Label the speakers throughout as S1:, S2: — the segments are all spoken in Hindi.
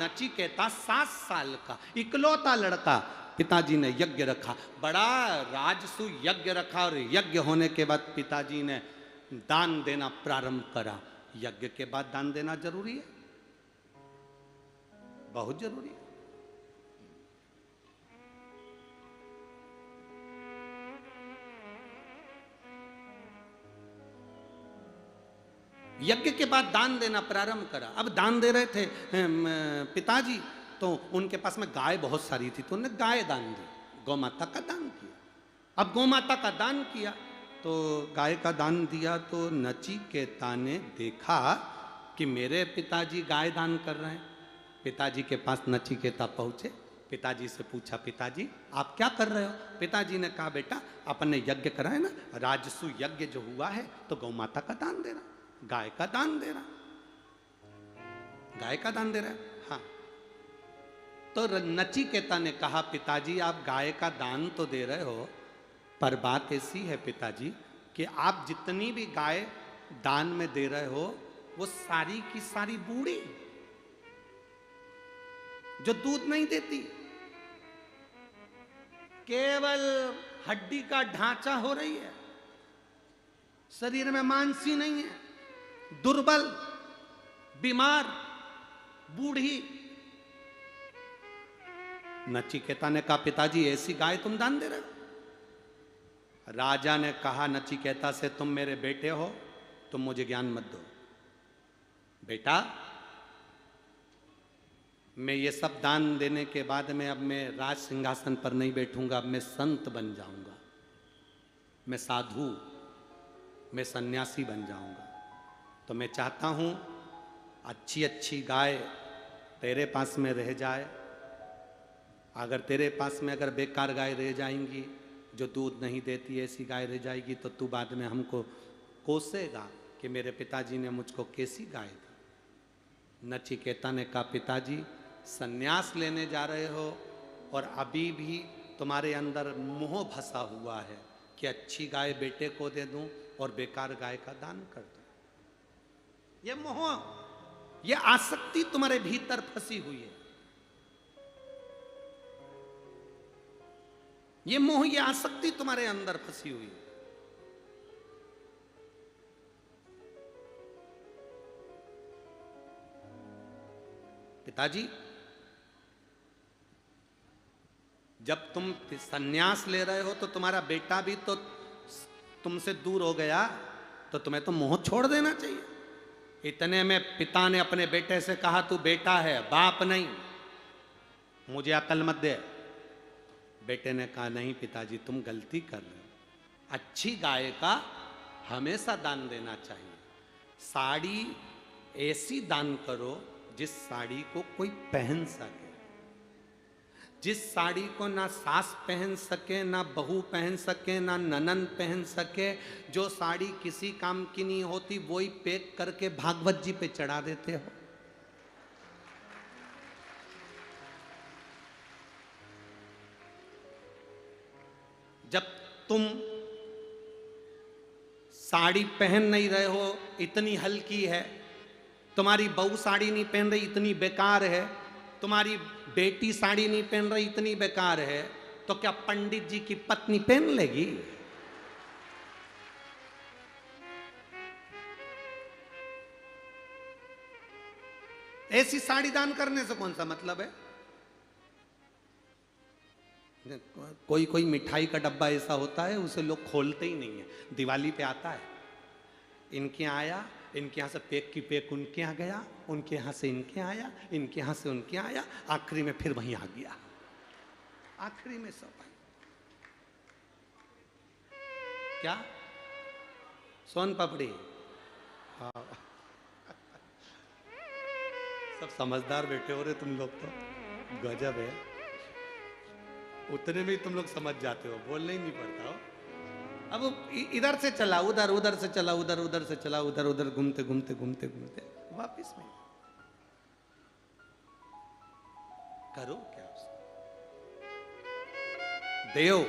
S1: नचिकेता 7 साल का इकलौता लड़का, पिताजी ने यज्ञ रखा, बड़ा राजसु यज्ञ रखा और यज्ञ होने के बाद पिताजी ने दान देना प्रारंभ करा। यज्ञ के बाद दान देना जरूरी है, बहुत जरूरी है। यज्ञ के बाद दान देना प्रारंभ करा। अब दान दे रहे थे पिताजी, तो उनके पास में गाय बहुत सारी थी, तो उन्होंने गाय दान दी, गौ माता का दान किया। अब गौ माता का दान किया तो गाय का दान दिया, तो नचिकेता ने देखा कि मेरे पिताजी गाय दान कर रहे हैं। पिताजी के पास नचिकेता पहुंचे, पिताजी से पूछा, पिताजी आप क्या कर रहे हो? पिताजी ने कहा, बेटा अपन ने यज्ञ करा है ना, राजसु यज्ञ जो हुआ है, तो गौ माता का दान दे रहा, गाय का दान दे रहा, गाय का दान दे रहा है। हाँ, तो नचिकेता ने कहा, पिताजी आप गाय का दान तो दे रहे हो, पर बात ऐसी है पिताजी कि आप जितनी भी गाय दान में दे रहे हो, वो सारी की सारी बूढ़ी, जो दूध नहीं देती, केवल हड्डी का ढांचा हो रही है, शरीर में मांस ही नहीं है, दुर्बल, बीमार, बूढ़ी। नचिकेता ने कहा, पिताजी ऐसी गाय तुम दान दे रहे हो? राजा ने कहा नचिकेता से, तुम मेरे बेटे हो, तुम मुझे ज्ञान मत दो। बेटा, मैं ये सब दान देने के बाद में अब मैं राज सिंहासन पर नहीं बैठूंगा, अब मैं संत बन जाऊंगा, मैं साधु, मैं सन्यासी बन जाऊंगा। तो मैं चाहता हूं अच्छी अच्छी गाय तेरे पास में रह जाए। अगर तेरे पास में अगर बेकार गाय रह जाएंगी, जो दूध नहीं देती, ऐसी गाय रह जाएगी, तो तू बाद में हमको कोसेगा कि मेरे पिताजी ने मुझको कैसी गाय दी। नचिकेता ने कहा, पिताजी सन्यास लेने जा रहे हो और अभी भी तुम्हारे अंदर मोह फंसा हुआ है कि अच्छी गाय बेटे को दे दूं और बेकार गाय का दान कर दूं। ये मोह, ये आसक्ति तुम्हारे भीतर फंसी हुई है। ये मोह, ये आसक्ति तुम्हारे अंदर फंसी हुई है। पिताजी, जब तुम सन्यास ले रहे हो तो तुम्हारा बेटा भी तो तुमसे दूर हो गया, तो तुम्हें तो मोह छोड़ देना चाहिए। इतने में पिता ने अपने बेटे से कहा, तू बेटा है, बाप नहीं, मुझे अकल मत दे। बेटे ने कहा, नहीं पिताजी तुम गलती कर रहे हो, अच्छी गाय का हमेशा दान देना चाहिए। साड़ी ऐसी दान करो जिस साड़ी को कोई पहन सके, जिस साड़ी को ना सास पहन सके, ना बहू पहन सके, ना ननन पहन सके, जो साड़ी किसी काम की नहीं होती, वही पैक करके भागवत जी पे चढ़ा देते हो। जब तुम साड़ी पहन नहीं रहे हो, इतनी हल्की है, तुम्हारी बहू साड़ी नहीं पहन रही, इतनी बेकार है, तुम्हारी बेटी साड़ी नहीं पहन रही, इतनी बेकार है, तो क्या पंडित जी की पत्नी पहन लेगी? ऐसी साड़ी दान करने से कौन सा मतलब है? कोई कोई मिठाई का डब्बा ऐसा होता है, उसे लोग खोलते ही नहीं है, दिवाली पे आता है, इनके यहाँ आया, इनके यहाँ से पैक की पैक उनके यहाँ गया, उनके यहाँ से इनके आया, इनके यहाँ से उनके आया, आखिरी में फिर वहीं आ गया, आखिरी में सब आई। क्या सोन पापड़ी? हाँ सब समझदार बैठे हो रहे तुम लोग, तो गजब है, उतने में तुम लोग समझ जाते हो, बोलना ही नहीं पड़ता हो। अब इधर से चला उधर, उधर से चला उधर, उधर से चला उधर, उधर घूमते घूमते घूमते घूमते वापिस में करो क्या? देव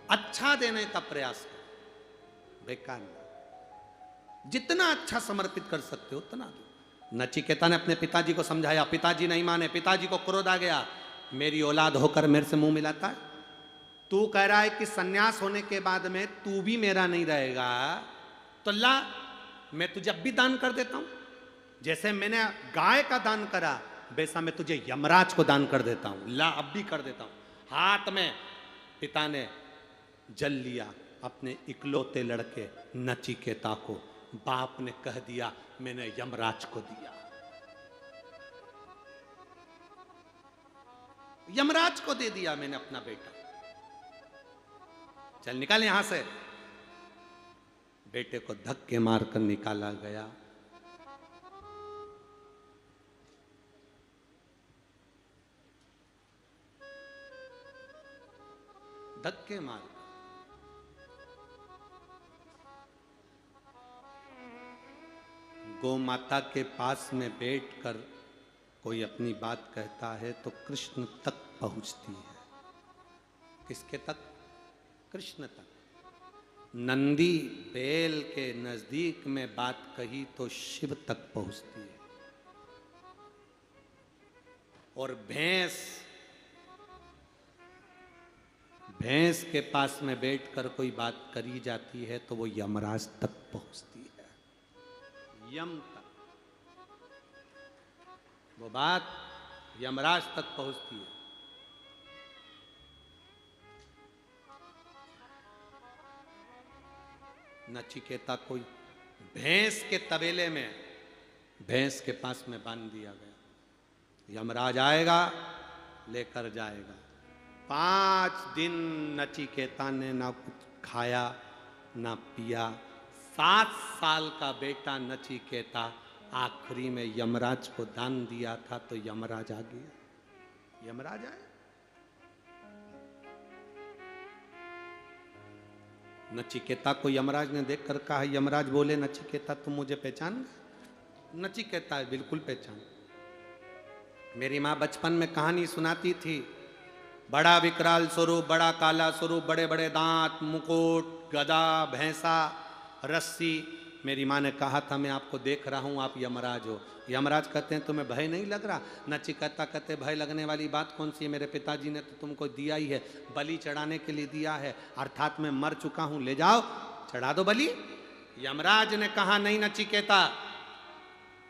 S1: अच्छा देने का प्रयास करो, बेकार ना, जितना अच्छा समर्पित कर सकते हो उतना दो। नचिकेता ने अपने पिताजी को समझाया, पिताजी नहीं माने, पिताजी को क्रोध आ गया, मेरी औलाद होकर मेरे से मुंह मिलाता है, तू कह रहा है कि सन्यास होने के बाद में तू भी मेरा नहीं रहेगा, तो ला मैं तुझे अब भी दान कर देता हूं, जैसे मैंने गाय का दान करा वैसा मैं तुझे यमराज को दान कर देता हूं, ला अब भी कर देता हूं। हाथ में पिता ने जल लिया अपने इकलौते लड़के नचिकेता को, बाप ने कह दिया मैंने यमराज को दिया, यमराज को दे दिया मैंने अपना बेटा, चल निकाल यहां से। बेटे को धक्के मारकर निकाला गया। धक्के मार गौ माता के पास में बैठकर कोई अपनी बात कहता है तो कृष्ण तक पहुंचती है। किसके तक? कृष्ण तक। नंदी बैल के नजदीक में बात कही तो शिव तक पहुंचती है। और भैंस के पास में बैठकर कोई बात करी जाती है तो वो यमराज तक पहुंचती है, यम तक। वो बात यमराज तक पहुंचती है। नचिकेता को भैंस के तबेले में भैंस के पास में बांध दिया गया। यमराज आएगा, लेकर जाएगा। 5 दिन नचिकेता ने ना कुछ खाया ना पिया। 7 साल का बेटा नचिकेता आखिरी में यमराज को दान दिया था तो यमराज आ गया। यमराज आया। नचिकेता को यमराज ने देखकर कहा, यमराज बोले, नचिकेता तुम मुझे पहचान गए? नचिकेता बिल्कुल पहचान। मेरी माँ बचपन में कहानी सुनाती थी, बड़ा विकराल स्वरूप, बड़ा काला स्वरूप, बड़े बड़े दांत, मुकुट, गदा, भैंसा, रस्सी। मेरी माँ ने कहा था मैं आपको देख रहा हूँ, आप यमराज हो। यमराज कहते हैं तुम्हें भय नहीं लग रहा? नचिकेता कहते भय लगने वाली बात कौन सी है, मेरे पिताजी ने तो तुमको दिया ही है, बलि चढ़ाने के लिए दिया है, अर्थात मैं मर चुका हूँ, ले जाओ चढ़ा दो बलि। यमराज ने कहा नहीं नचिकेता,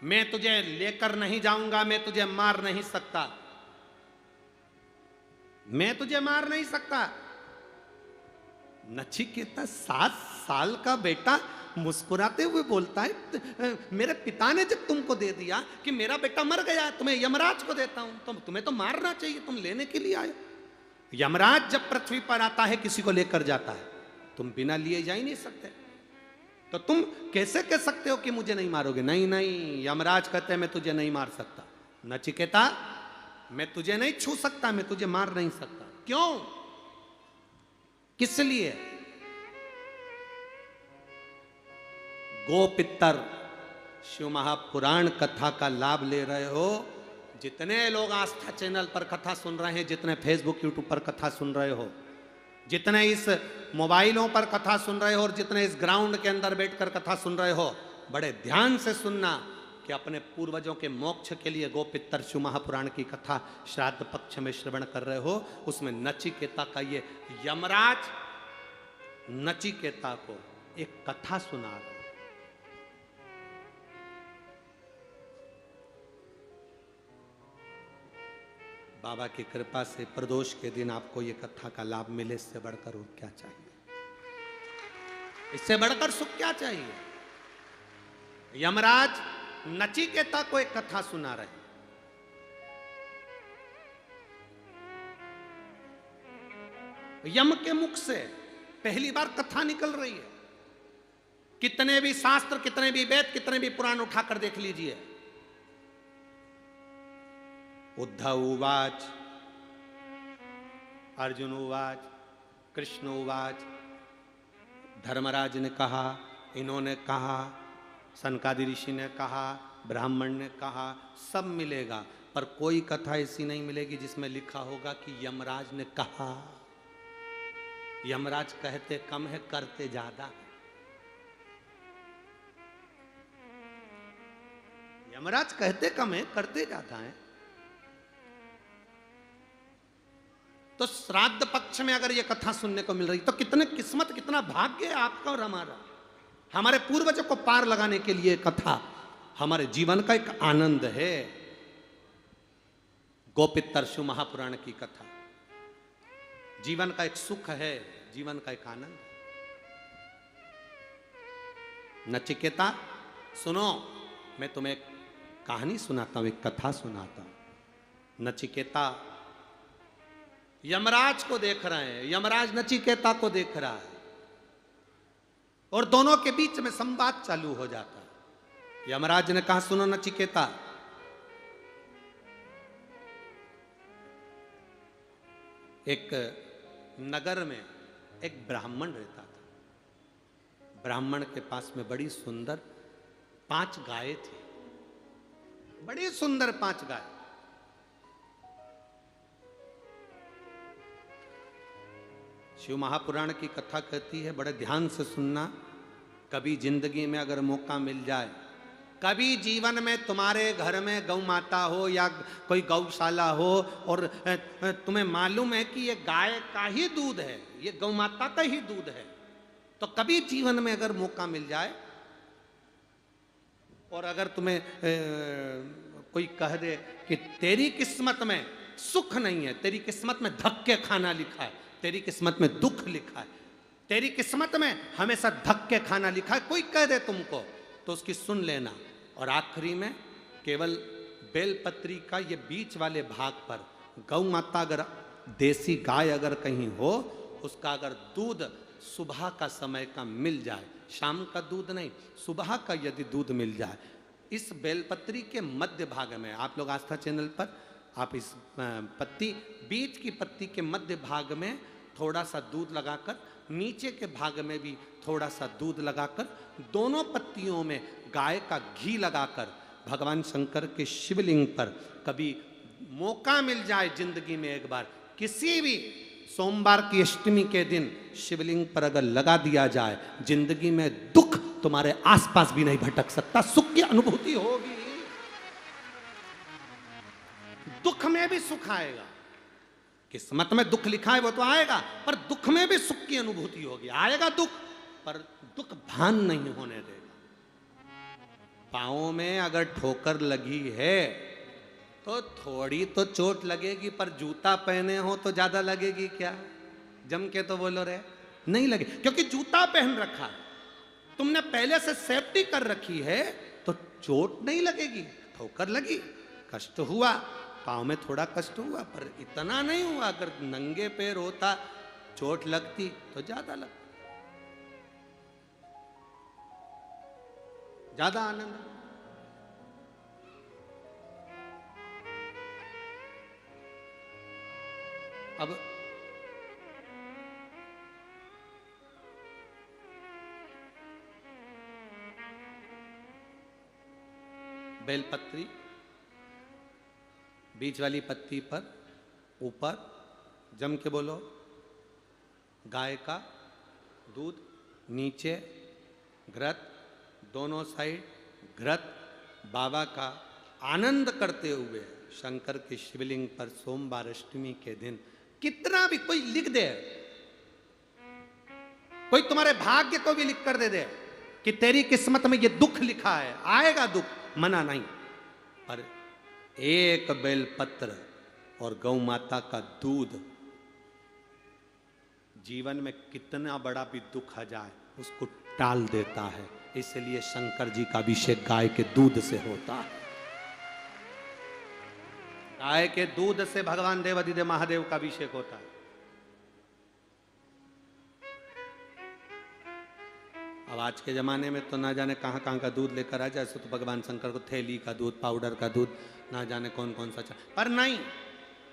S1: मैं तुझे लेकर नहीं जाऊंगा, मैं तुझे मार नहीं सकता, मैं तुझे मार नहीं सकता। नचिकेता 7 साल का बेटा मुस्कुराते हुए बोलता है, मेरे पिता ने जब तुमको दे दिया कि मेरा बेटा मर गया, तुम्हें यमराज को देता हूं, तो तुम्हें तो मारना चाहिए, तुम लेने के लिए आए। यमराज जब पृथ्वी पर आता है किसी को लेकर जाता है, तुम बिना लिए जा ही नहीं सकते, तो तुम कैसे कह सकते हो कि मुझे नहीं मारोगे? नहीं नहीं, यमराज कहते हैं मैं तुझे नहीं मार सकता। नचिकेता मैं तुझे नहीं छू सकता, मैं तुझे मार नहीं सकता। क्यों? किस लिए? गोपितर शिव महापुराण कथा का लाभ ले रहे हो। जितने लोग आस्था चैनल पर कथा सुन रहे हैं, जितने फेसबुक यूट्यूब पर कथा सुन रहे हो, जितने इस मोबाइलों पर कथा सुन रहे हो और जितने इस ग्राउंड के अंदर बैठकर कथा सुन रहे हो, बड़े ध्यान से सुनना कि अपने पूर्वजों के मोक्ष के लिए गोपितर शिव महापुराण की कथा श्राद्ध पक्ष में श्रवण कर रहे हो। उसमें नचिकेता का ये यमराज नचिकेता को एक कथा सुना रहे। बाबा की कृपा से प्रदोष के दिन आपको ये कथा का लाभ मिले, इससे बढ़कर और क्या चाहिए? इससे बढ़कर सुख क्या चाहिए? यमराज नचिकेता को एक कथा सुना रहे। यम के मुख से पहली बार कथा निकल रही है। कितने भी शास्त्र, कितने भी वेद, कितने भी पुराण उठाकर देख लीजिए। उद्धव उवाच, अर्जुन उवाच, कृष्ण उवाच, धर्मराज ने कहा, इन्होंने कहा, सनकादि ऋषि ने कहा, ब्राह्मण ने कहा, सब मिलेगा, पर कोई कथा ऐसी नहीं मिलेगी जिसमें लिखा होगा कि यमराज ने कहा। यमराज कहते कम है, करते ज्यादा। यमराज कहते कम है, करते ज्यादा है। तो श्राद्ध पक्ष में अगर ये कथा सुनने को मिल रही तो कितने किस्मत, कितना भाग्य है आपका और हमारा। हमारे पूर्वजों को पार लगाने के लिए कथा हमारे जीवन का एक आनंद है। गोपितरशु महापुराण की कथा जीवन का एक सुख है, जीवन का एक आनंद। नचिकेता सुनो, मैं तुम्हें एक कहानी सुनाता हूं, एक कथा सुनाता हूं। नचिकेता यमराज को देख रहे हैं, यमराज नचिकेता को देख रहा है और दोनों के बीच में संवाद चालू हो जाता है। यमराज ने कहा, सुनो नचिकेता, एक नगर में एक ब्राह्मण रहता था। ब्राह्मण के पास में बड़ी सुंदर 5 गायें थी, बड़ी सुंदर 5 गाय। शिव महापुराण की कथा कहती है, बड़े ध्यान से सुनना। कभी जिंदगी में अगर मौका मिल जाए, कभी जीवन में तुम्हारे घर में गौ माता हो या कोई गौशाला हो और तुम्हें मालूम है कि ये गाय का ही दूध है, ये गौ माता का ही दूध है, तो कभी जीवन में अगर मौका मिल जाए और अगर तुम्हें कोई कह दे कि तेरी किस्मत में सुख नहीं है, तेरी किस्मत में धक्के खाना लिखा है, तेरी किस्मत में दुख लिखा है, तेरी किस्मत में हमेशा धक्के खाना लिखा है, कोई कह दे तुमको, तो उसकी सुन लेना। और आखिरी में केवल बेलपत्री का ये बीच वाले भाग पर गौ माता, अगर देसी गाय अगर कहीं हो, उसका अगर दूध सुबह का समय का मिल जाए, शाम का दूध नहीं, सुबह का यदि दूध मिल जाए, इस बेलपत्री के मध्य भाग में, आप लोग आस्था चैनल पर आप इस पत्ती, बीच की पत्ती के मध्य भाग में थोड़ा सा दूध लगाकर, नीचे के भाग में भी थोड़ा सा दूध लगाकर, दोनों पत्तियों में गाय का घी लगाकर भगवान शंकर के शिवलिंग पर कभी मौका मिल जाए जिंदगी में एक बार, किसी भी सोमवार की अष्टमी के दिन शिवलिंग पर अगर लगा दिया जाए, जिंदगी में दुख तुम्हारे आसपास भी नहीं भटक सकता, सुख की अनुभूति होगी। दुख में भी सुख आएगा, किस्मत में दुख लिखा है वो तो आएगा, पर दुख में भी सुख की अनुभूति होगी। आएगा दुख, पर दुख भान नहीं होने देगा। पाँव में अगर ठोकर लगी है तो थोड़ी तो चोट लगेगी, पर जूता पहने हो तो ज्यादा लगेगी क्या? जम के तो बोलो रे, नहीं लगे, क्योंकि जूता पहन रखा है, तुमने पहले से सेफ्टी कर रखी है, तो चोट नहीं लगेगी। ठोकर लगी, कष्ट हुआ, पाँव में थोड़ा कष्ट हुआ, पर इतना नहीं हुआ। अगर नंगे पैर होता, चोट लगती तो ज्यादा लगता, ज्यादा आनंद। अब बेलपत्री बीच वाली पत्ती पर ऊपर जम के बोलो, गाय का दूध, नीचे घृत, दोनों साइड घृत, बाबा का आनंद करते हुए शंकर के शिवलिंग पर सोमवार अष्टमी के दिन, कितना भी कोई लिख दे, कोई तुम्हारे भाग्य को भी लिख कर दे कि तेरी किस्मत में ये दुख लिखा है, आएगा दुख, मना नहीं, पर एक बेलपत्र और गौ माता का दूध जीवन में कितना बड़ा भी दुख आ जाए उसको टाल देता है। इसलिए शंकर जी का अभिषेक गाय के दूध से होता है। गाय के दूध से भगवान देवाधिदेव महादेव का अभिषेक होता है। अब आज के जमाने में तो ना जाने कहां कहां का दूध लेकर आ जाए, तो भगवान शंकर को थैली का दूध, पाउडर का दूध, ना जाने कौन कौन सा, पर नहीं,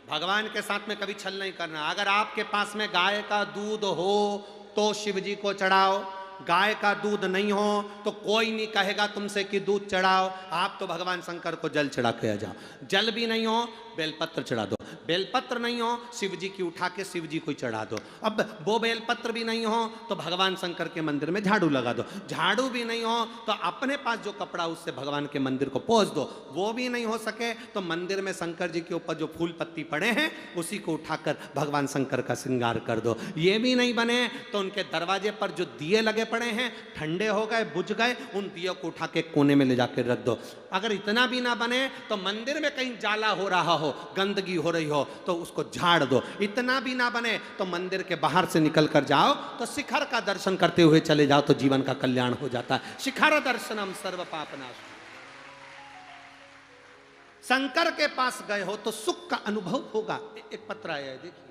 S1: भगवान के साथ में कभी छल नहीं करना। अगर आपके पास में गाय का दूध हो तो शिव जी को चढ़ाओ, गाय का दूध नहीं हो तो कोई नहीं कहेगा तुमसे कि दूध चढ़ाओ, आप तो भगवान शंकर को जल चढ़ा के आ जाओ। जल भी नहीं हो, बेलपत्र चढ़ा दो। बेलपत्र नहीं हो, शिव जी की उठा के शिव जी को चढ़ा दो। अब वो बेलपत्र भी नहीं हो तो भगवान शंकर के मंदिर में झाड़ू लगा दो। झाड़ू भी नहीं हो तो अपने पास जो कपड़ा उससे भगवान के मंदिर को पोंछ दो। वो भी नहीं हो सके तो मंदिर में शंकर जी के ऊपर जो फूल पत्ती पड़े हैं उसी को उठाकर भगवान शंकर का श्रृंगार कर दो। ये भी नहीं बने तो उनके दरवाजे पर जो दिए लगे पड़े हैं ठंडे हो गए, बुझ गए, उन दियों को उठा के कोने में ले जाकर रख दो। अगर इतना भी ना बने तो मंदिर में कहीं जाला हो रहा हो, गंदगी हो रही हो तो उसको झाड़ दो। इतना भी ना बने तो मंदिर के बाहर से निकल कर जाओ तो शिखर का दर्शन करते हुए चले जाओ तो जीवन का कल्याण हो जाता है। शिखर दर्शनम सर्व पापनाश। शंकर के पास गए हो तो सुख का अनुभव होगा। एक पत्र आया है देखिए।